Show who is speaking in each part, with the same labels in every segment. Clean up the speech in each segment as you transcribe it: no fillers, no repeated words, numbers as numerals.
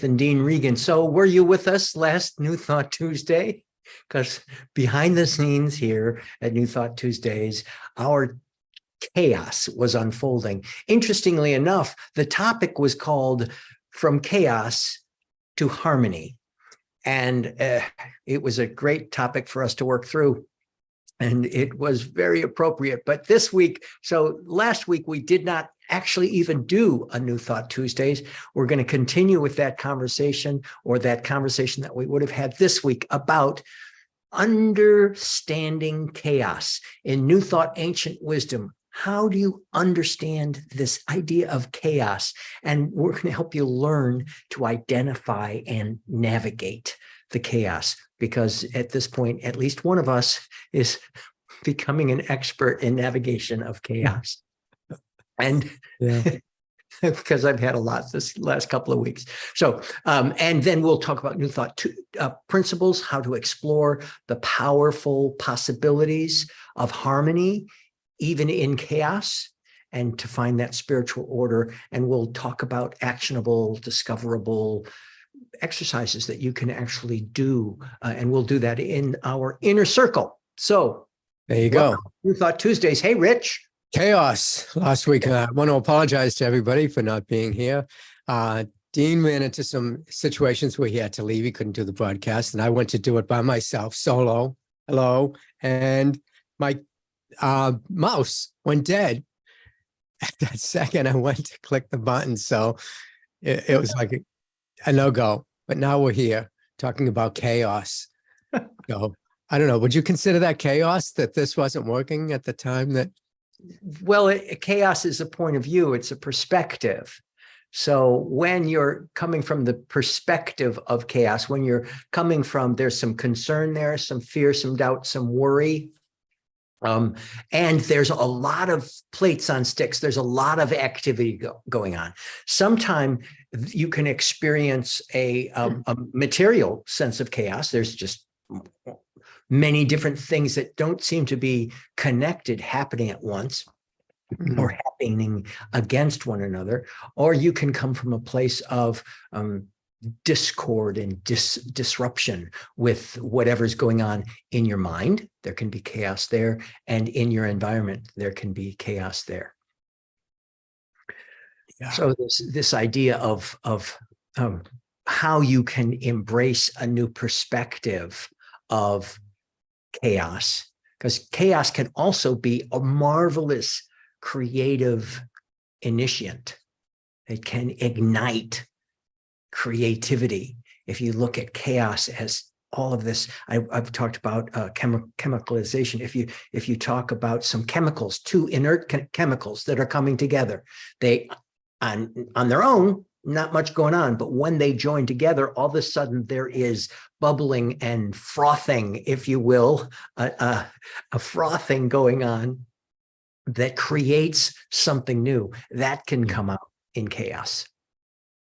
Speaker 1: and Dean Regan. So were you with us last New Thought Tuesday? Because behind the scenes here at New Thought Tuesdays, our chaos was unfolding. Interestingly enough, the topic was called From Chaos to Harmony. And it was a great topic for us to work through. And it was very appropriate. But this week, so last week, we did not actually even do a New Thought Tuesdays. We're going to continue with that conversation, or that conversation that we would have had this week, about understanding chaos. In New Thought Ancient Wisdom, how do you understand this idea of chaos? And we're going to help you learn to identify and navigate the chaos, because at this point, at least one of us is becoming an expert in navigation of chaos. And because I've had a lot this last couple of weeks. So, and then we'll talk about New Thought principles, how to explore the powerful possibilities of harmony, even in chaos, and to find that spiritual order. And we'll talk about actionable, discoverable exercises that you can actually do. And we'll do that in our inner circle. So
Speaker 2: there you go.
Speaker 1: New Thought Tuesdays. Hey, Rich.
Speaker 2: Chaos last week. I want to apologize to everybody for not being here. Dean ran into some situations where he had to leave. He couldn't do the broadcast, and I went to do it by myself, solo. Hello. And my mouse went dead. At that second, I went to click the button. So it was like a no-go. But now we're here talking about chaos. So I don't know. Would you consider that chaos, that this wasn't working at the time that?
Speaker 1: Well, chaos is a point of view. It's a perspective. So when you're coming from the perspective of chaos, when you're coming from, there's some concern there, some fear, some doubt, some worry. And there's a lot of plates on sticks. There's a lot of activity going on. Sometimes you can experience a material sense of chaos. There's just many different things that don't seem to be connected happening at once, or happening against one another. Or you can come from a place of discord and disruption with whatever's going on in your mind. There can be chaos there, and in your environment there can be chaos there. Yeah. So this idea of how you can embrace a new perspective of chaos, because chaos can also be a marvelous creative initiant. It can ignite creativity. If you look at chaos as all of this, I've talked about chemicalization. If you talk about some chemicals, two inert chemicals that are coming together, they on their own, not much going on, but when they join together, all of a sudden there is bubbling and frothing, if you will, a frothing going on that creates something new that can come out in chaos.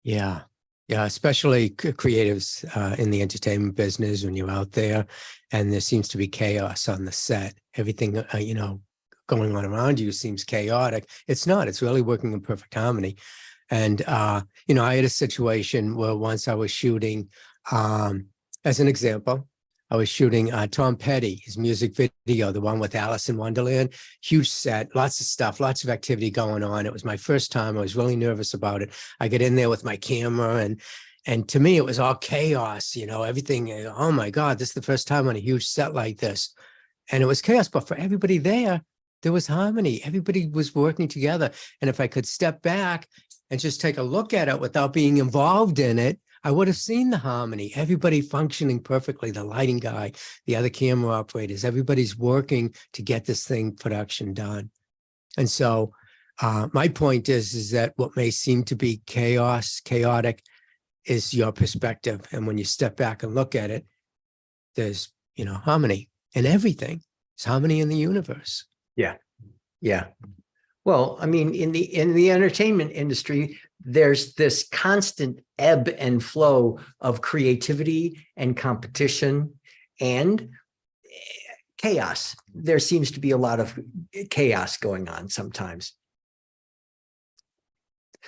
Speaker 2: Yeah, especially creatives in the entertainment business, when you're out there and there seems to be chaos on the set. Everything, going on around you seems chaotic. It's not. It's really working in perfect harmony. And, I had a situation where once I was shooting, as an example, I was shooting Tom Petty, his music video, the one with Alice in Wonderland. Huge set, lots of stuff, lots of activity going on. It was my first time. I was really nervous about it. I get in there with my camera, and to me, it was all chaos, everything. Oh my God, this is the first time on a huge set like this. And it was chaos, but for everybody there was harmony. Everybody was working together. And if I could step back and just take a look at it without being involved in it, I would have seen the harmony, everybody functioning perfectly, the lighting guy, the other camera operators, everybody's working to get this thing production done. And so my point is that what may seem to be chaotic is your perspective. And when you step back and look at it, there's, harmony in everything. There's harmony in the universe.
Speaker 1: Yeah. Well, I mean, in the entertainment industry, there's this constant ebb and flow of creativity and competition and chaos. There seems to be a lot of chaos going on sometimes.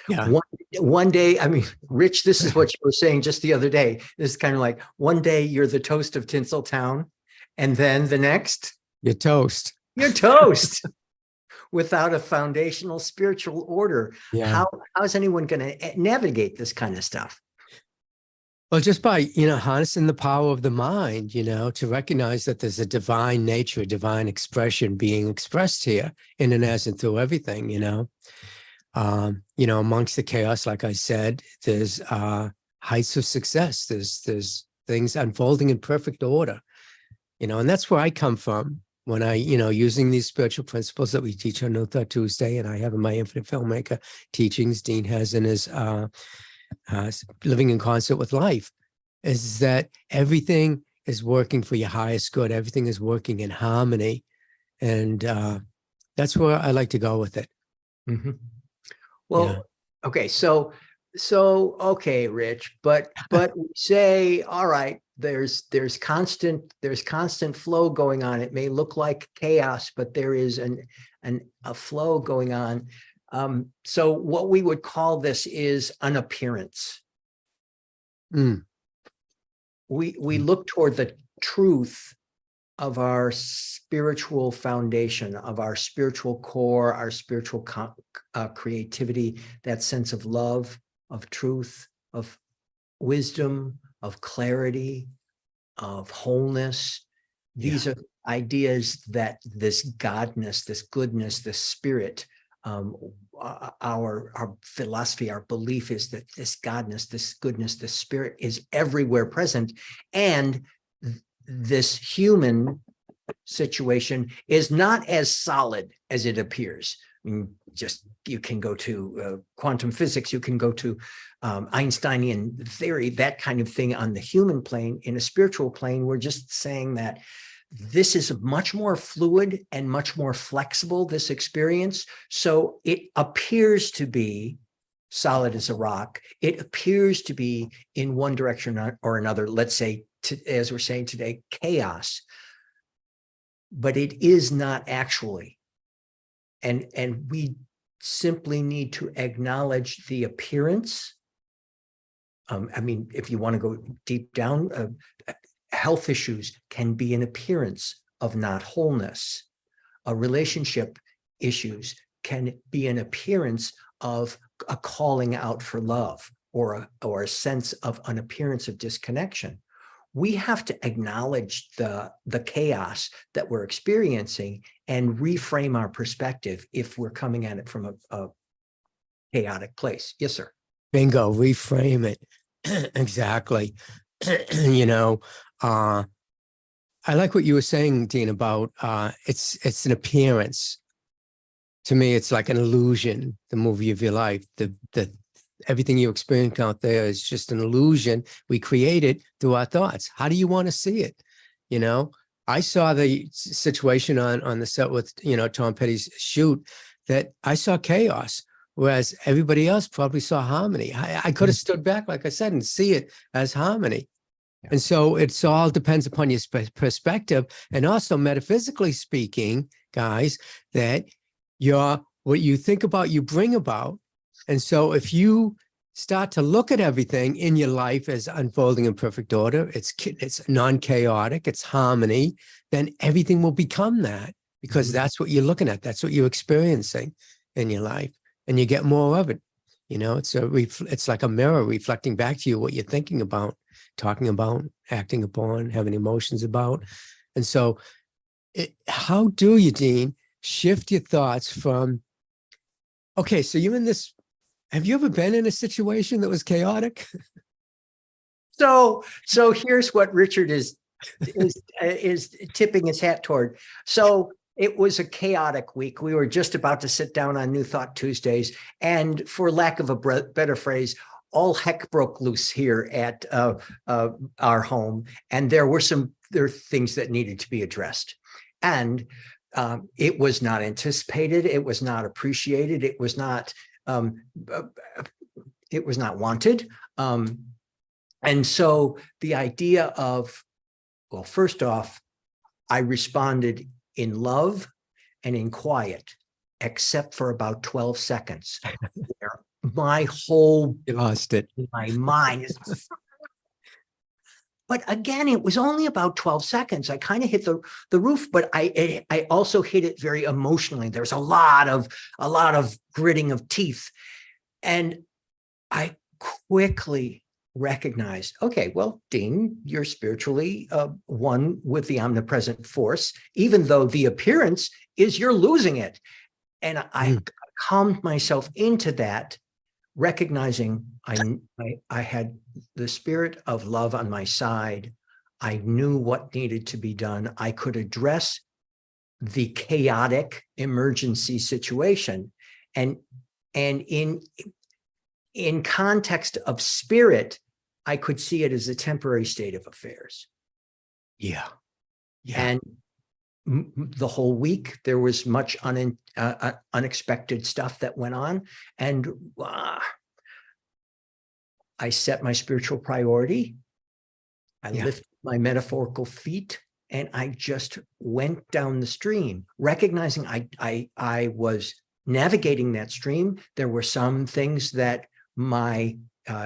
Speaker 2: Yeah.
Speaker 1: One day, I mean, Rich, this is what you were saying just the other day. This is kind of like one day you're the toast of Tinseltown, and then the next
Speaker 2: You're toast.
Speaker 1: you're toast without a foundational spiritual order.
Speaker 2: Yeah.
Speaker 1: How is anyone going to navigate this kind of stuff?
Speaker 2: Well, just by, harnessing the power of the mind, to recognize that there's a divine nature, a divine expression being expressed here in and as and through everything, amongst the chaos, like I said, there's heights of success. There's things unfolding in perfect order, and that's where I come from when I, using these spiritual principles that we teach on No Thought Tuesday, and I have in my Infinite Filmmaker teachings, Dean has in his Living in Concert with Life, is that everything is working for your highest good. Everything is working in harmony. And that's where I like to go with it.
Speaker 1: Mm-hmm. Well, okay. So, okay, Rich, but we say, all right, there's constant flow going on. It may look like chaos, but there is a flow going on. So what we would call this is an appearance. We look toward the truth of our spiritual foundation, of our spiritual core, our spiritual creativity, that sense of love, of truth, of wisdom, of clarity, of wholeness. These are ideas that this godness, this goodness, this spirit, our philosophy, our belief is that this godness, this goodness, this spirit is everywhere present. And this human situation is not as solid as it appears. I mean, you can go to quantum physics, you can go to Einsteinian theory, that kind of thing on the human plane. In a spiritual plane, we're just saying that this is much more fluid and much more flexible, this experience. So it appears to be solid as a rock. It appears to be in one direction or another, let's say, as we're saying today, chaos. But it is not actually. And we simply need to acknowledge the appearance. I mean, if you want to go deep down, health issues can be an appearance of not wholeness. Relationship issues can be an appearance of a calling out for love, or a sense of an appearance of disconnection. We have to acknowledge the chaos that we're experiencing and reframe our perspective if we're coming at it from a chaotic place. Yes, sir.
Speaker 2: Bingo, reframe it. Exactly. I like what you were saying, Dean, about it's an appearance. To me, it's like an illusion, the movie of your life. The everything you experience out there is just an illusion we created through our thoughts. How do you want to see it? I saw the situation on the set with, Tom Petty's shoot, that I saw chaos, whereas everybody else probably saw harmony. I could have stood back, like I said, and see it as harmony. Yeah. And so it's all depends upon your perspective. And also, metaphysically speaking, guys, that what you think about, you bring about. And so if you start to look at everything in your life as unfolding in perfect order, it's non-chaotic, it's harmony, then everything will become that, because that's what you're looking at. That's what you're experiencing in your life, and you get more of it. It's like a mirror reflecting back to you what you're thinking about, talking about, acting upon, having emotions about. And so how do you, Dean, shift your thoughts from, okay, so you're in this, have you ever been in a situation that was chaotic?
Speaker 1: So here's what Richard is tipping his hat toward. So it was a chaotic week. We were just about to sit down on New Thought Tuesdays, and for lack of a better phrase, all heck broke loose here at our home, and there were things that needed to be addressed, and it was not anticipated. It was not appreciated. It was not wanted. And so the idea of, well, first off, I responded in love and in quiet, except for about 12 seconds, where my whole,
Speaker 2: You lost it.
Speaker 1: my mind is, but again, it was only about 12 seconds. I kind of hit the roof, but I also hit it very emotionally. There's a lot of gritting of teeth. And I quickly recognized, okay, well, Dean, you're spiritually one with the omnipresent force, even though the appearance is you're losing it. And I calmed myself into that, recognizing I had the spirit of love on my side. I knew what needed to be done. I could address the chaotic emergency situation. And in context of spirit, I could see it as a temporary state of affairs.
Speaker 2: Yeah.
Speaker 1: And the whole week, there was much unexpected stuff that went on. And I set my spiritual priority. I lifted my metaphorical feet, and I just went down the stream, recognizing I was navigating that stream. There were some things that my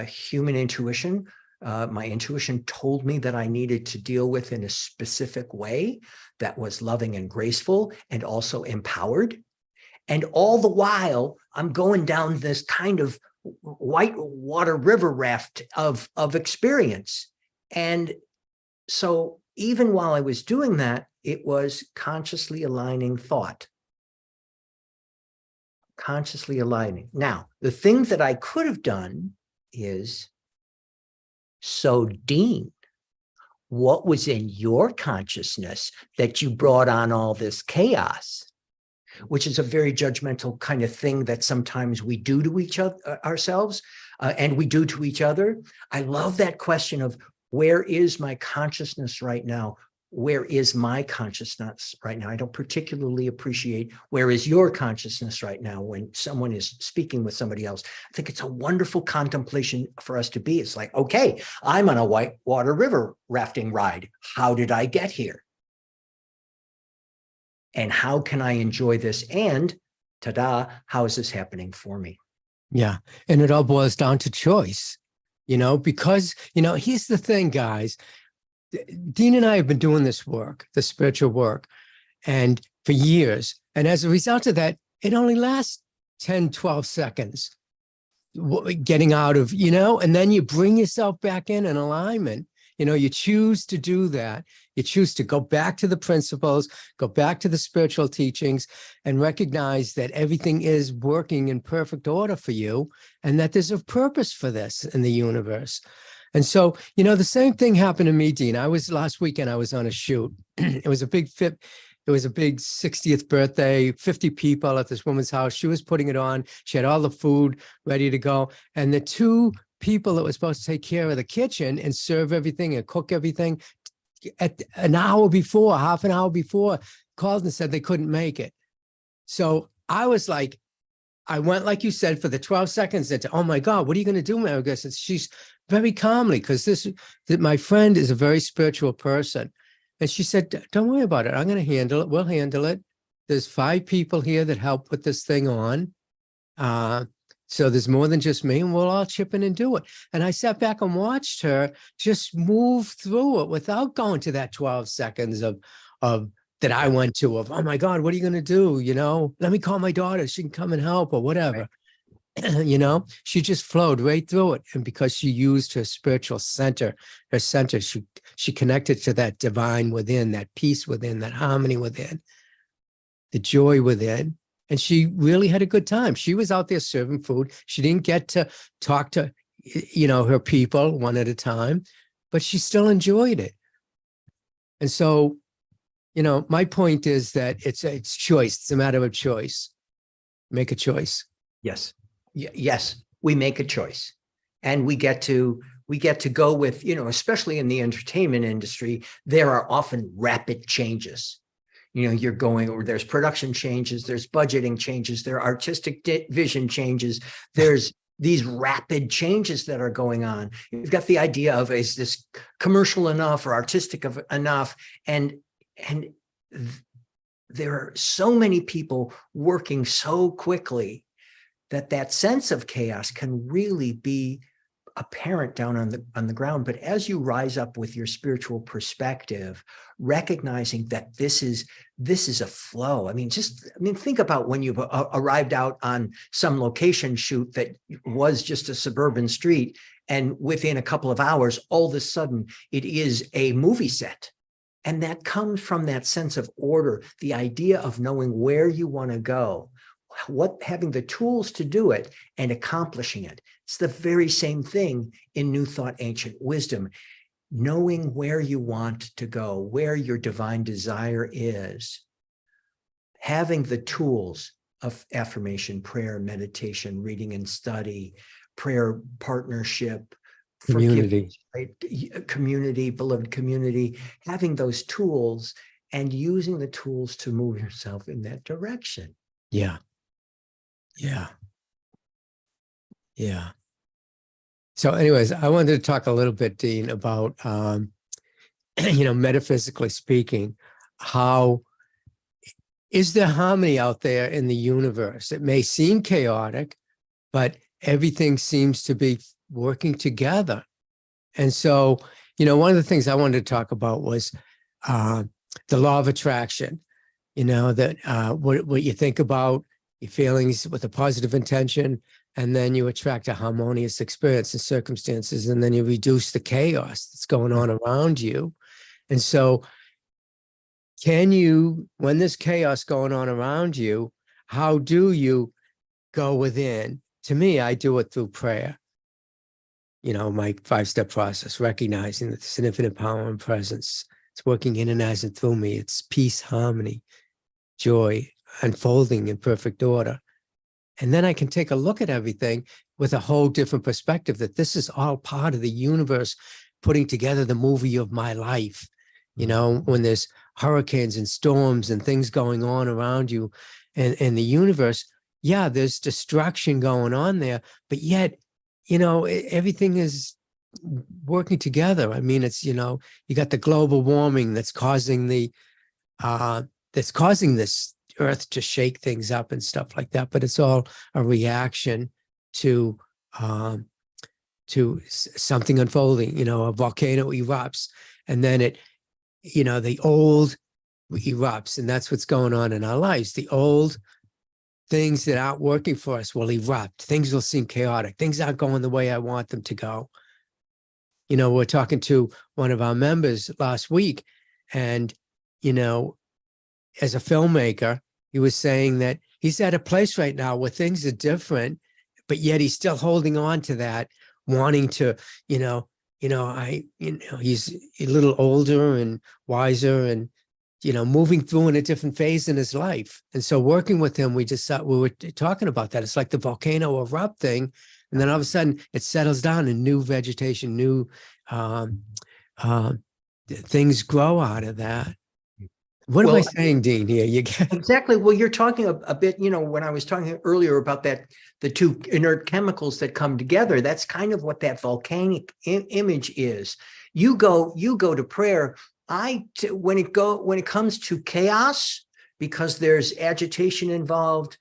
Speaker 1: human intuition, my intuition told me that I needed to deal with in a specific way that was loving and graceful and also empowered. And all the while, I'm going down this kind of white water river raft of experience. And so even while I was doing that, it was consciously aligning thought. Consciously aligning. Now, the thing that I could have done is, so Dean, what was in your consciousness that you brought on all this chaos? Which is a very judgmental kind of thing that sometimes we do to each other, ourselves, and we do to each other. I love that question of, where is my consciousness right now? Where is my consciousness right now? I don't particularly appreciate where is your consciousness right now when someone is speaking with somebody else. I think it's a wonderful contemplation for us to be. It's like, okay, I'm on a white water river rafting ride. How did I get here? And how can I enjoy this? And ta-da, how is this happening for me?
Speaker 2: Yeah. And it all boils down to choice, because, here's the thing, guys. Dean and I have been doing this work, the spiritual work, and for years. And as a result of that, it only lasts 10, 12 seconds getting out of, and then you bring yourself back in alignment. You choose to do that. You choose to go back to the principles, go back to the spiritual teachings, and recognize that everything is working in perfect order for you, and that there's a purpose for this in the universe. And so, the same thing happened to me, Dean. Last weekend, I was on a shoot. It was a big 60th birthday, 50 people at this woman's house. She was putting it on. She had all the food ready to go. And the two people that were supposed to take care of the kitchen and serve everything and cook everything, at half an hour before, called and said they couldn't make it. So I was like, I went, like you said, for the 12 seconds into, oh my God, what are you going to do, Margaret? And she's very calmly, because my friend is a very spiritual person. And she said, don't worry about it. I'm going to handle it. We'll handle it. There's 5 people here that help put this thing on. So there's more than just me, and we'll all chip in and do it. And I sat back and watched her just move through it without going to that 12 seconds of that I went to of, oh my God, what are you going to do? Let me call my daughter. She can come and help or whatever. Right. She just flowed right through it. And because she used her spiritual center, she connected to that divine within, that peace within, that harmony within, the joy within. And she really had a good time. She was out there serving food. She didn't get to talk to, her people one at a time, but she still enjoyed it. And so, my point is that it's choice. It's a matter of choice. Make a choice.
Speaker 1: Yes. Yes. We make a choice, and we get to go with, especially in the entertainment industry, there are often rapid changes. You're going, or there's production changes, there's budgeting changes, there are artistic vision changes, there's these rapid changes that are going on. You've got the idea of, is this commercial enough or artistic enough? And there are so many people working so quickly that sense of chaos can really be apparent down on the ground. But as you rise up with your spiritual perspective, recognizing that this is a flow. I mean, think about when you've arrived out on some location shoot that was just a suburban street, and within a couple of hours, all of a sudden it is a movie set. And that comes from that sense of order, the idea of knowing where you want to go, having the tools to do it and accomplishing it. It's the very same thing in New Thought, Ancient Wisdom. Knowing where you want to go, where your divine desire is, having the tools of affirmation, prayer, meditation, reading and study, prayer, partnership,
Speaker 2: Community.
Speaker 1: Community, beloved community, having those tools and using the tools to move yourself in that direction.
Speaker 2: Yeah. Yeah. Yeah. So anyways, I wanted to talk a little bit, Dean, about, metaphysically speaking, how is there harmony out there in the universe? It may seem chaotic, but everything seems to be working together. And so, one of the things I wanted to talk about was the law of attraction, that what you think about, your feelings with a positive intention, and then you attract a harmonious experience and circumstances, and then you reduce the chaos that's going on around you. And so when there's chaos going on around you, how do you go within? To me, I do it through prayer. My 5-step process, recognizing that there's an infinite power and presence. It's working in and as and through me. It's peace, harmony, joy, unfolding in perfect order. And then I can take a look at everything with a whole different perspective, that this is all part of the universe putting together the movie of my life. When there's hurricanes and storms and things going on around you and the universe, yeah, there's destruction going on there, but yet, everything is working together. I mean, it's, you got the global warming that's causing this earth to shake things up and stuff like that, but it's all a reaction to something unfolding. A volcano erupts, and then the old erupts, and that's what's going on in our lives. The old things that aren't working for us will erupt. Things will seem chaotic. Things aren't going the way I want them to go. We're talking to one of our members last week, and as a filmmaker, he was saying that he's at a place right now where things are different, but yet he's still holding on to that, wanting to, he's a little older and wiser and, moving through in a different phase in his life. And so working with him, we were talking about that. It's like the volcano erupting, and then all of a sudden it settles down and new vegetation, new things grow out of that. What am I saying, Dean, here?
Speaker 1: Exactly. Well, you're talking a bit, when I was talking earlier about the two inert chemicals that come together, that's kind of what that volcanic image is. You go to prayer. When it comes to chaos, because there's agitation involved,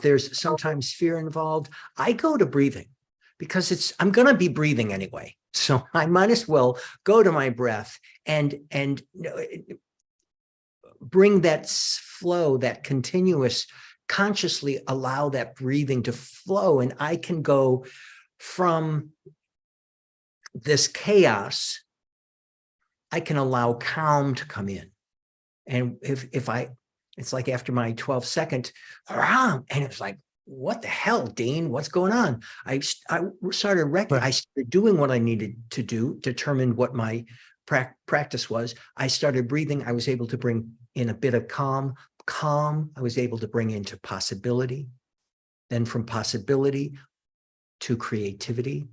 Speaker 1: there's sometimes fear involved, I go to breathing, because I'm going to be breathing anyway. So I might as well go to my breath and bring that flow, that continuous, consciously allow that breathing to flow. And I can go from this chaos, I can allow calm to come in. And it's like after my 12-second, and it's like, what the hell, Dean? What's going on? I started doing what I needed to do, determined what my practice was. I started breathing. I was able to bring in a bit of calm. I was able to bring into possibility. Then from possibility to creativity,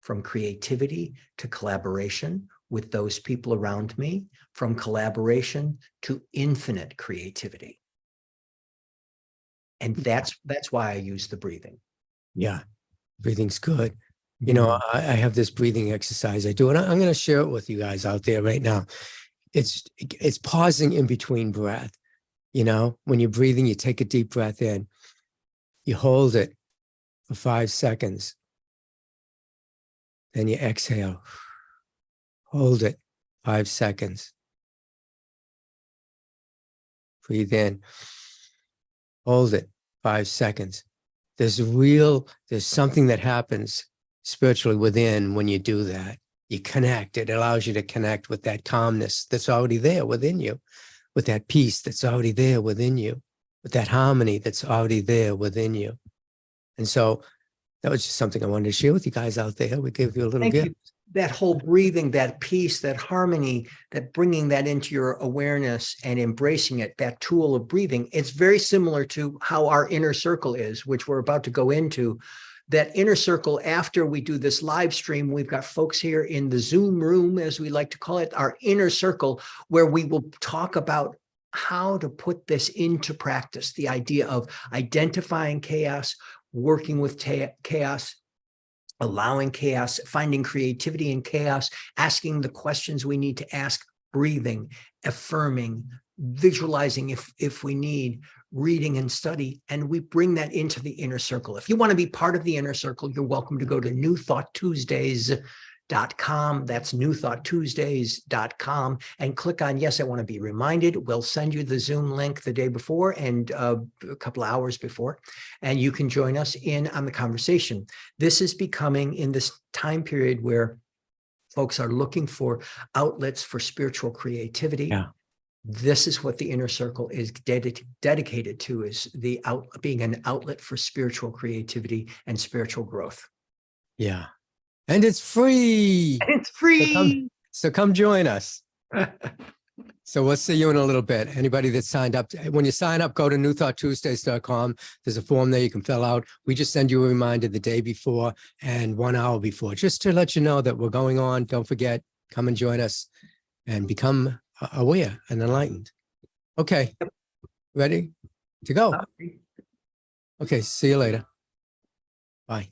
Speaker 1: from creativity to collaboration with those people around me, from collaboration to infinite creativity. And that's why I use the breathing.
Speaker 2: Yeah, breathing's good. I have this breathing exercise I do, and I'm going to share it with you guys out there right now. It's pausing in between breath. When you're breathing, you take a deep breath in, you hold it, for 5 seconds. Then you exhale. Hold it 5 seconds. Breathe in. Hold it 5 seconds. There's something that happens spiritually within when you do that. You connect. It allows you to connect with that calmness that's already there within you, with that peace that's already there within you, with that harmony that's already there within you. And so that was just something I wanted to share with you guys out there. We gave you a little
Speaker 1: Thank
Speaker 2: gift.
Speaker 1: you. That whole breathing, that peace, that harmony, that bringing that into your awareness and embracing it, that tool of breathing, it's very similar to how our inner circle is, which we're about to go into. That inner circle, after we do this live stream, we've got folks here in the Zoom room, as we like to call it, our inner circle, where we will talk about how to put this into practice, the idea of identifying chaos, working with chaos, allowing chaos, finding creativity in chaos, asking the questions we need to ask, breathing, affirming, visualizing if we need, reading and study, and we bring that into the inner circle. If you want to be part of the inner circle, you're welcome to go to newthoughttuesdays.com. That's newthoughttuesdays.com, and click on Yes, I Want to Be Reminded. We'll send you the Zoom link the day before and a couple of hours before, and you can join us in on the conversation. This is becoming, in this time period where folks are looking for outlets for spiritual creativity.
Speaker 2: Yeah.
Speaker 1: This is what the inner circle is dedicated to, is being an outlet for spiritual creativity and spiritual growth.
Speaker 2: Yeah. And it's free.
Speaker 1: It's free.
Speaker 2: So come join us. So we'll see you in a little bit. Anybody that signed up, when you sign up, go to newthoughttuesdays.com. There's a form there you can fill out. We just send you a reminder the day before and 1 hour before, just to let you know that we're going on. Don't forget, come and join us and become aware and enlightened. Okay. Ready to go? Okay. See you later. Bye.